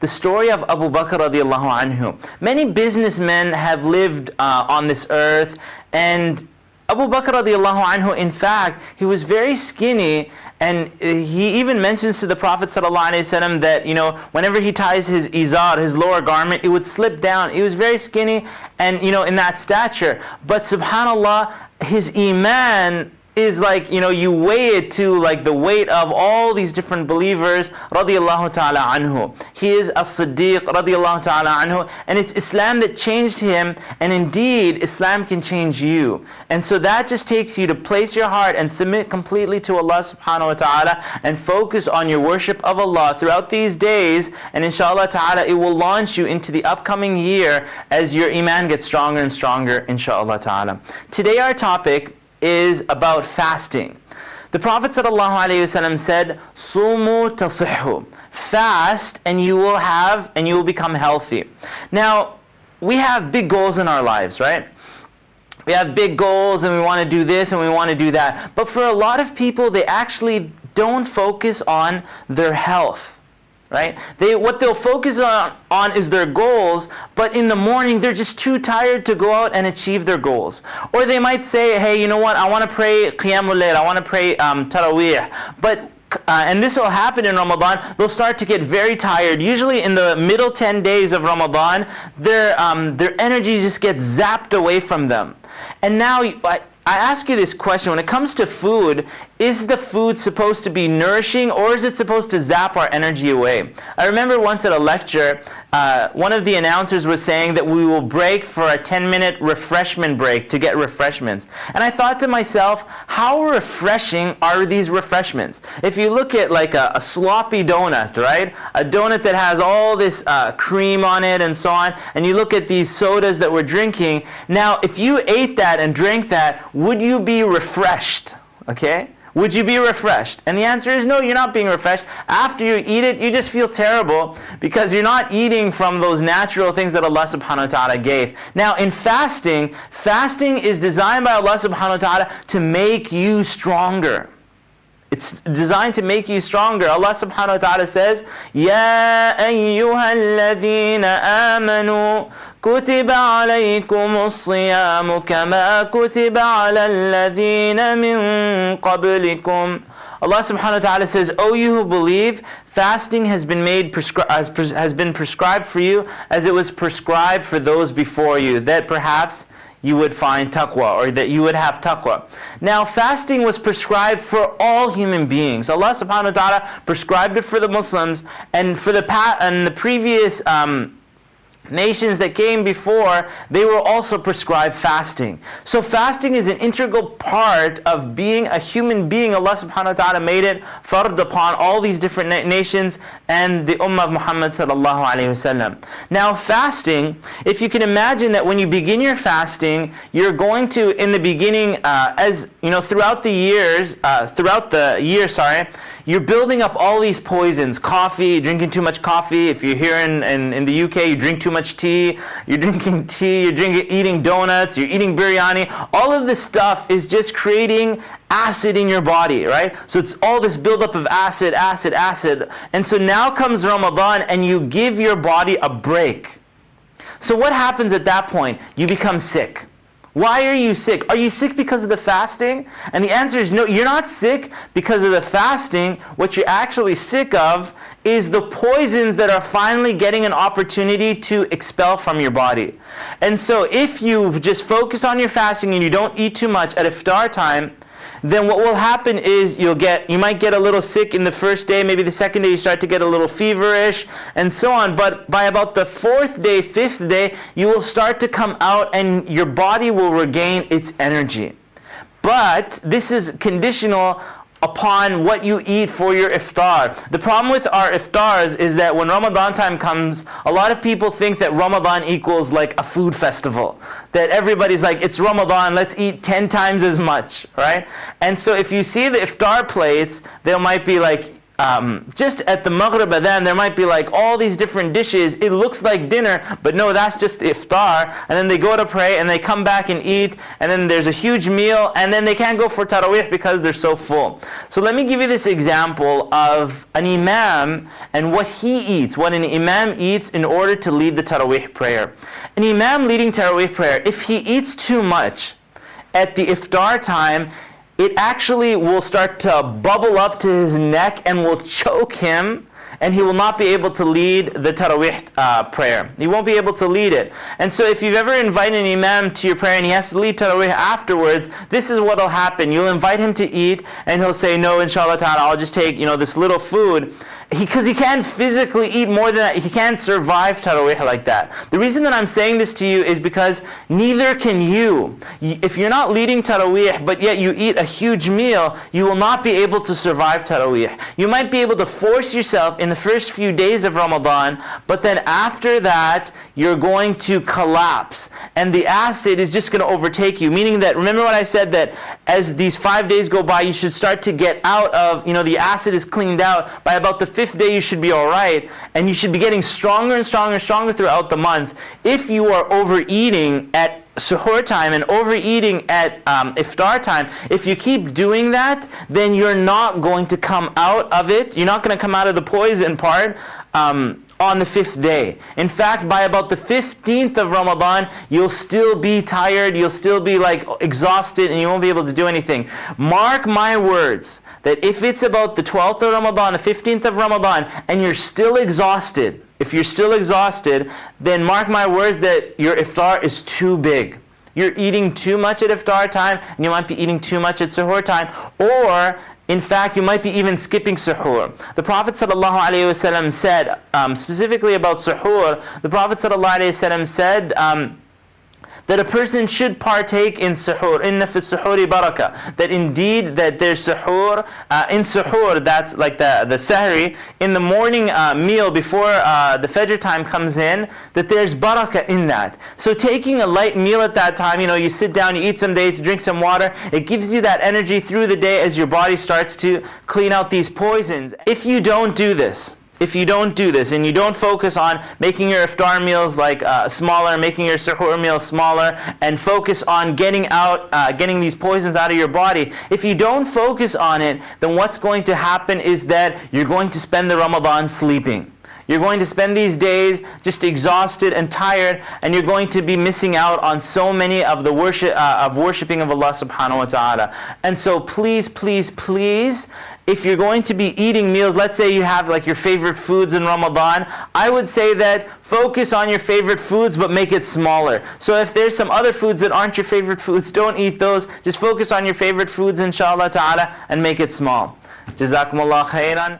the story of Abu Bakr radiallahu anhu. Many businessmen have lived on this earth, and Abu Bakr radiallahu anhu, in fact, he was very skinny, and he even mentions to the Prophet sallallahu alaihi wasallam that, whenever he ties his izar, his lower garment, it would slip down. He was very skinny and, in that stature. But subhanallah, his iman is like, you weigh it to like the weight of all these different believers radiyallahu ta'ala anhu. He is a Siddiq radiyallahu ta'ala anhu, and it's Islam that changed him, and indeed Islam can change you. And so that just takes you to place your heart and submit completely to Allah subhanahu wa ta'ala and focus on your worship of Allah throughout these days, and inshallah ta'ala it will launch you into the upcoming year as your iman gets stronger and stronger, inshallah ta'ala. Today our topic is about fasting. The Prophet ﷺ said, "Sumu tasihhu." Fast and you will become healthy. Now, we have big goals in our lives, right? We have big goals and we want to do this and we want to do that. But for a lot of people, they actually don't focus on their health. Right? What they'll focus on is their goals, but in the morning they're just too tired to go out and achieve their goals. Or they might say, hey, you know what, I want to pray Qiyamul Layl, I want to pray Taraweeh. But and this will happen in Ramadan, they'll start to get very tired. Usually in the middle 10 days of Ramadan, their energy just gets zapped away from them. And now I ask you this question, when it comes to food, is the food supposed to be nourishing or is it supposed to zap our energy away? I remember once at a lecture, one of the announcers was saying that we will break for a 10-minute refreshment break to get refreshments. And I thought to myself, how refreshing are these refreshments? If you look at like a sloppy donut, right? A donut that has all this cream on it and so on, and you look at these sodas that we're drinking, now if you ate that and drank that, would you be refreshed? Okay? Would you be refreshed? And the answer is no, you're not being refreshed. After you eat it, you just feel terrible because you're not eating from those natural things that Allah subhanahu wa ta'ala gave. Now in fasting is designed by Allah subhanahu wa ta'ala to make you stronger. It's designed to make you stronger. Allah subhanahu wa ta'ala says, Ya ayyuhalladhina amanu كتب عليكم الصيام كما كتب على الذين من قبلكم. Allah subhanahu wa ta'ala says, O you who believe, fasting has been prescribed for you as it was prescribed for those before you, that perhaps you would find taqwa, or that you would have taqwa. Now fasting was prescribed for all human beings. Allah subhanahu wa ta'ala prescribed it for the Muslims, and for the previous nations that came before, they were also prescribed fasting. So fasting is an integral part of being a human being. Allah subhanahu wa ta'ala made it fard upon all these different nations and the ummah of Muhammad sallallahu alayhi wasallam. Now fasting, if you can imagine that when you begin your fasting, you're going to, in the beginning, throughout the year, you're building up all these poisons. Coffee, drinking too much coffee. If you're here in the UK, you drink too much tea. You're drinking tea, eating donuts, you're eating biryani. All of this stuff is just creating acid in your body, right? So it's all this buildup of acid. And so now comes Ramadan and you give your body a break. So what happens at that point? You become sick. Why are you sick? Are you sick because of the fasting? And the answer is no, you're not sick because of the fasting. What you're actually sick of is the poisons that are finally getting an opportunity to expel from your body. And so if you just focus on your fasting and you don't eat too much at iftar time, then what will happen is you might get a little sick in the first day, maybe the second day you start to get a little feverish and so on, but by about the fourth day, fifth day, you will start to come out and your body will regain its energy. But this is conditional upon what you eat for your iftar. The problem with our iftars is that when Ramadan time comes, a lot of people think that Ramadan equals like a food festival. That everybody's like, it's Ramadan, let's eat 10 times as much, right? And so if you see the iftar plates, there might be like just at the Maghrib adhan, there might be like all these different dishes. It looks like dinner, but no, that's just the iftar. And then they go to pray and they come back and eat, and then there's a huge meal, and then they can't go for tarawih because they're so full. So let me give you this example of an imam and what he eats, what an imam eats in order to lead the tarawih prayer. An imam leading tarawih prayer, if he eats too much at the iftar time, it actually will start to bubble up to his neck and will choke him, and he will not be able to lead the tarawih prayer. He won't be able to lead it. And so if you've ever invited an imam to your prayer and he has to lead tarawih afterwards, this is what will happen. You'll invite him to eat, and he'll say, no, inshallah ta'ala, I'll just take this little food. Because he can't physically eat more than that. He can't survive tarawih like that. The reason that I'm saying this to you is because neither can you. If you're not leading tarawih, but yet you eat a huge meal, you will not be able to survive tarawih. You might be able to force yourself in the first few days of Ramadan, but then after that, you're going to collapse. And the acid is just going to overtake you. Meaning that, remember what I said, that as these 5 days go by, you should start to get out of, the acid is cleaned out. By about the 5th day, you should be alright. And you should be getting stronger and stronger and stronger throughout the month. If you are overeating at suhoor time and overeating at iftar time, if you keep doing that, then you're not going to come out of it. You're not going to come out of the poison part on the 5th day. In fact, by about the 15th of Ramadan, you'll still be tired, you'll still be exhausted, and you won't be able to do anything. Mark my words, that if it's about the 12th of Ramadan, the 15th of Ramadan, and you're still exhausted, if you're still exhausted, then mark my words that your iftar is too big. You're eating too much at iftar time, and you might be eating too much at suhoor time, or in fact, you might be even skipping suhoor. The Prophet ﷺ said, specifically about suhoor, the Prophet ﷺ said that a person should partake in suhoor. Inna fi suhoori barakah. That indeed, that there's suhoor, in suhoor, that's like the sahri, in the morning meal before the fajr time comes in, that there's barakah in that. So taking a light meal at that time, you sit down, you eat some dates, drink some water, it gives you that energy through the day as your body starts to clean out these poisons. If you don't do this, and you don't focus on making your iftar meals smaller, making your suhoor meals smaller, and focus on getting these poisons out of your body, if you don't focus on it, then what's going to happen is that you're going to spend the Ramadan sleeping. You're going to spend these days just exhausted and tired, and you're going to be missing out on so many of the worshipping of Allah subhanahu wa ta'ala. And so please, please, please, if you're going to be eating meals, let's say you have your favorite foods in Ramadan, I would say that focus on your favorite foods, but make it smaller. So if there's some other foods that aren't your favorite foods, don't eat those. Just focus on your favorite foods, inshallah ta'ala, and make it small. Jazakumullah khairan.